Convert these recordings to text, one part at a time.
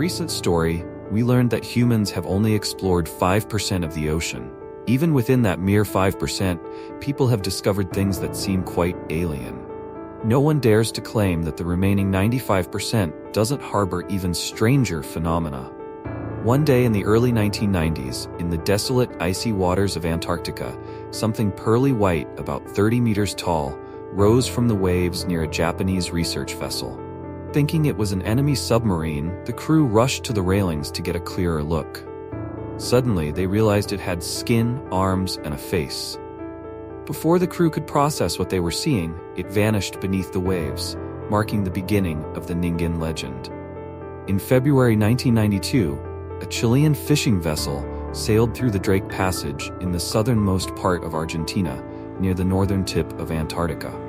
recent story, we learned that humans have only explored 5% of the ocean. Even within that mere 5%, people have discovered things that seem quite alien. No one dares to claim that the remaining 95% doesn't harbor even stranger phenomena. One day in the early 1990s, in the desolate, icy waters of Antarctica, something pearly white, about 30 meters tall, rose from the waves near a Japanese research vessel. Thinking it was an enemy submarine, the crew rushed to the railings to get a clearer look. Suddenly, they realized it had skin, arms, and a face. Before the crew could process what they were seeing, it vanished beneath the waves, marking the beginning of the Ningen legend. In February 1992, a Chilean fishing vessel sailed through the Drake Passage in the southernmost part of Argentina, near the northern tip of Antarctica.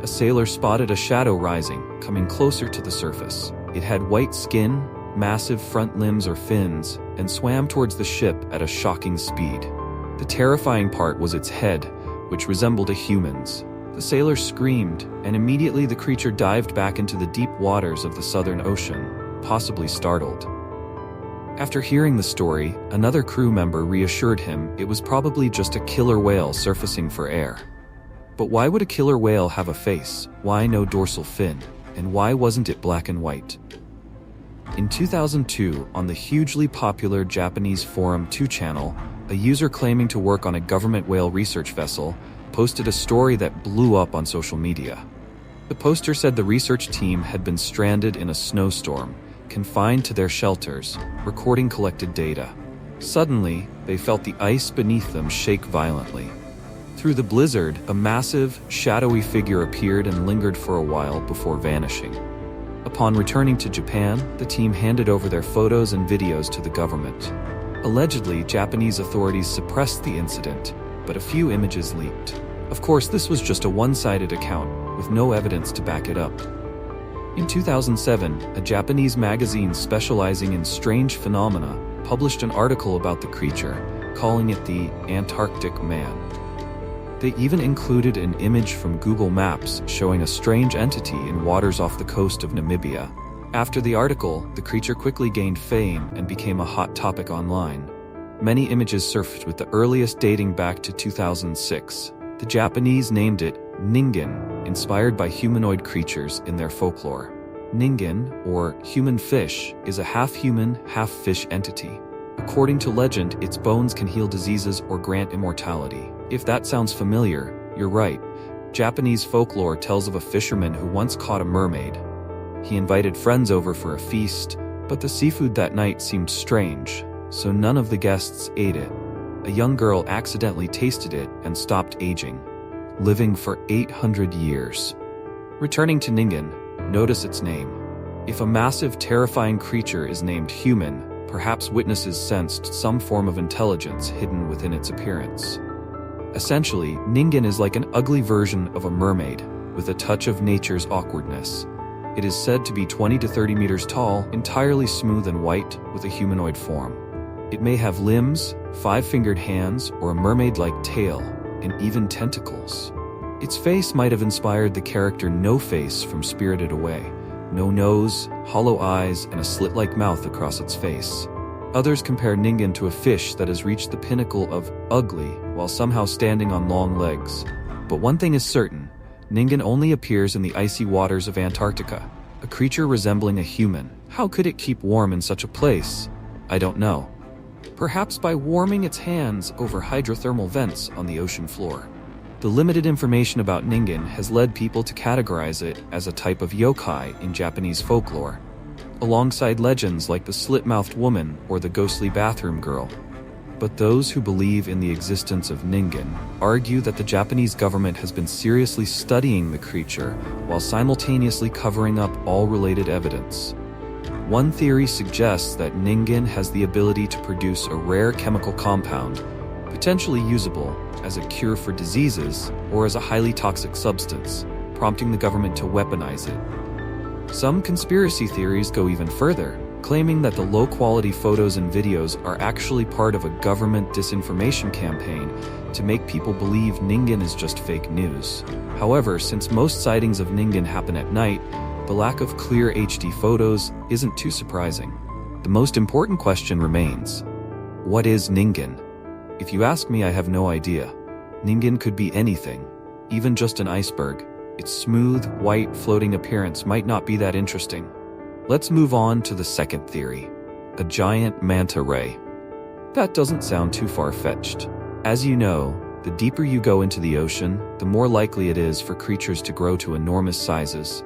A sailor spotted a shadow rising, coming closer to the surface. It had white skin, massive front limbs or fins, and swam towards the ship at a shocking speed. The terrifying part was its head, which resembled a human's. The sailor screamed, and immediately the creature dived back into the deep waters of the Southern Ocean, possibly startled. After hearing the story, another crew member reassured him it was probably just a killer whale surfacing for air. But why would a killer whale have a face? Why no dorsal fin? And why wasn't it black and white? In 2002, on the hugely popular Japanese forum 2channel, a user claiming to work on a government whale research vessel posted a story that blew up on social media. The poster said the research team had been stranded in a snowstorm, confined to their shelters, recording collected data. Suddenly, they felt the ice beneath them shake violently. Through the blizzard, a massive, shadowy figure appeared and lingered for a while before vanishing. Upon returning to Japan, the team handed over their photos and videos to the government. Allegedly, Japanese authorities suppressed the incident, but a few images leaked. Of course, this was just a one-sided account, with no evidence to back it up. In 2007, a Japanese magazine specializing in strange phenomena published an article about the creature, calling it the Antarctic Man. They even included an image from Google Maps showing a strange entity in waters off the coast of Namibia. After the article, the creature quickly gained fame and became a hot topic online. Many images surfaced with the earliest dating back to 2006. The Japanese named it Ningen, inspired by humanoid creatures in their folklore. Ningen, or human fish, is a half-human, half-fish entity. According to legend, its bones can heal diseases or grant immortality. If that sounds familiar, you're right. Japanese folklore tells of a fisherman who once caught a mermaid. He invited friends over for a feast, but the seafood that night seemed strange, so none of the guests ate it. A young girl accidentally tasted it and stopped aging, living for 800 years. Returning to Ningen, notice its name. If a massive, terrifying creature is named human, perhaps witnesses sensed some form of intelligence hidden within its appearance. Essentially, Ningen is like an ugly version of a mermaid, with a touch of nature's awkwardness. It is said to be 20 to 30 meters tall, entirely smooth and white, with a humanoid form. It may have limbs, 5-fingered hands, or a mermaid-like tail, and even tentacles. Its face might have inspired the character No Face from Spirited Away. No nose, hollow eyes, and a slit-like mouth across its face. Others compare Ningen to a fish that has reached the pinnacle of ugly while somehow standing on long legs. But one thing is certain, Ningen only appears in the icy waters of Antarctica, a creature resembling a human. How could it keep warm in such a place? I don't know. Perhaps by warming its hands over hydrothermal vents on the ocean floor. The limited information about Ningen has led people to categorize it as a type of yokai in Japanese folklore, alongside legends like the slit-mouthed woman or the ghostly bathroom girl. But those who believe in the existence of Ningen argue that the Japanese government has been seriously studying the creature while simultaneously covering up all related evidence. One theory suggests that Ningen has the ability to produce a rare chemical compound, potentially usable as a cure for diseases or as a highly toxic substance, prompting the government to weaponize it. Some conspiracy theories go even further, claiming that the low-quality photos and videos are actually part of a government disinformation campaign to make people believe Ningen is just fake news. However, since most sightings of Ningen happen at night, the lack of clear HD photos isn't too surprising. The most important question remains: what is Ningen? If you ask me, I have no idea. Ningen could be anything, even just an iceberg. Its smooth, white, floating appearance might not be that interesting. Let's move on to the second theory: a giant manta ray. That doesn't sound too far-fetched. As you know, the deeper you go into the ocean, the more likely it is for creatures to grow to enormous sizes.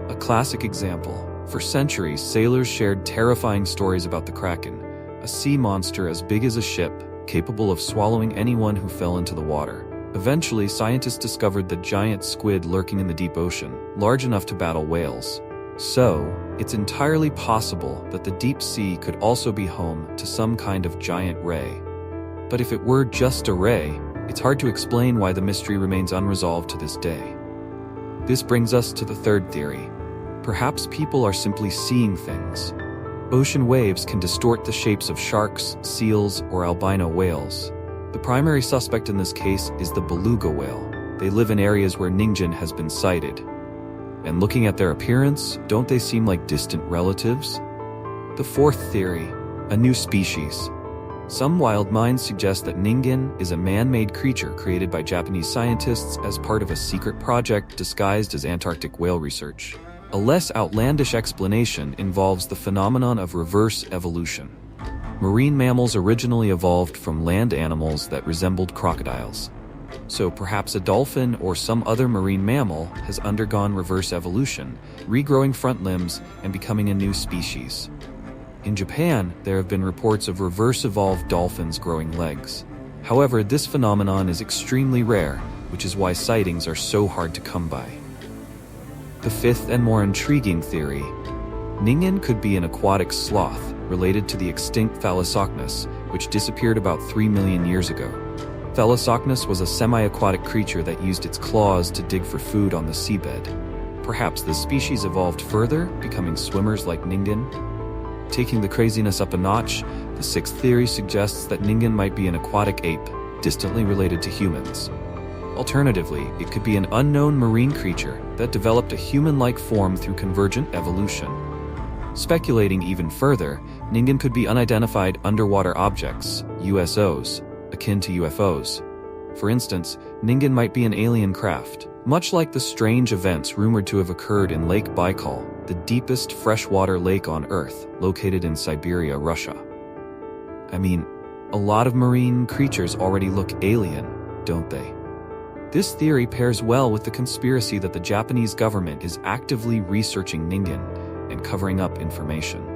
A classic example: for centuries, sailors shared terrifying stories about the Kraken, a sea monster as big as a ship, capable of swallowing anyone who fell into the water. Eventually, scientists discovered the giant squid lurking in the deep ocean, large enough to battle whales. So, it's entirely possible that the deep sea could also be home to some kind of giant ray. But if it were just a ray, it's hard to explain why the mystery remains unresolved to this day. This brings us to the third theory. Perhaps people are simply seeing things. Ocean waves can distort the shapes of sharks, seals, or albino whales. The primary suspect in this case is the beluga whale. They live in areas where Ningen has been sighted. And looking at their appearance, don't they seem like distant relatives? The fourth theory: a new species. Some wild minds suggest that Ningen is a man-made creature created by Japanese scientists as part of a secret project disguised as Antarctic whale research. A less outlandish explanation involves the phenomenon of reverse evolution. Marine mammals originally evolved from land animals that resembled crocodiles. So perhaps a dolphin or some other marine mammal has undergone reverse evolution, regrowing front limbs and becoming a new species. In Japan, there have been reports of reverse-evolved dolphins growing legs. However, this phenomenon is extremely rare, which is why sightings are so hard to come by. The fifth and more intriguing theory: Ningen could be an aquatic sloth, related to the extinct Thalassocnus, which disappeared about 3 million years ago. Thalassocnus was a semi-aquatic creature that used its claws to dig for food on the seabed. Perhaps this species evolved further, becoming swimmers like Ningen? Taking the craziness up a notch, the sixth theory suggests that Ningen might be an aquatic ape, distantly related to humans. Alternatively, it could be an unknown marine creature that developed a human-like form through convergent evolution. Speculating even further, Ningen could be unidentified underwater objects, USOs, akin to UFOs. For instance, Ningen might be an alien craft, much like the strange events rumored to have occurred in Lake Baikal, the deepest freshwater lake on Earth, located in Siberia, Russia. I mean, a lot of marine creatures already look alien, don't they? This theory pairs well with the conspiracy that the Japanese government is actively researching Ningen and covering up information.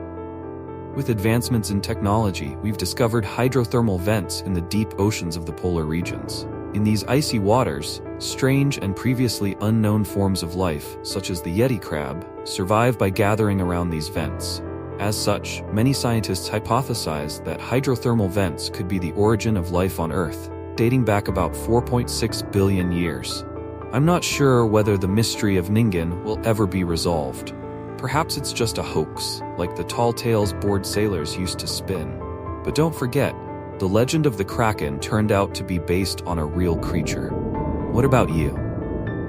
With advancements in technology, we've discovered hydrothermal vents in the deep oceans of the polar regions. In these icy waters, strange and previously unknown forms of life, such as the Yeti crab, survive by gathering around these vents. As such, many scientists hypothesize that hydrothermal vents could be the origin of life on Earth, dating back about 4.6 billion years. I'm not sure whether the mystery of Ningen will ever be resolved. Perhaps it's just a hoax, like the tall tales bored sailors used to spin. But don't forget, the legend of the Kraken turned out to be based on a real creature. What about you?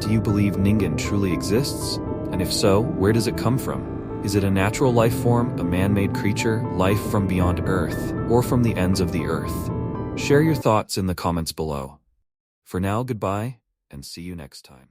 Do you believe Ningen truly exists? And if so, where does it come from? Is it a natural life form, a man-made creature, life from beyond Earth, or from the ends of the Earth? Share your thoughts in the comments below. For now, goodbye, and see you next time.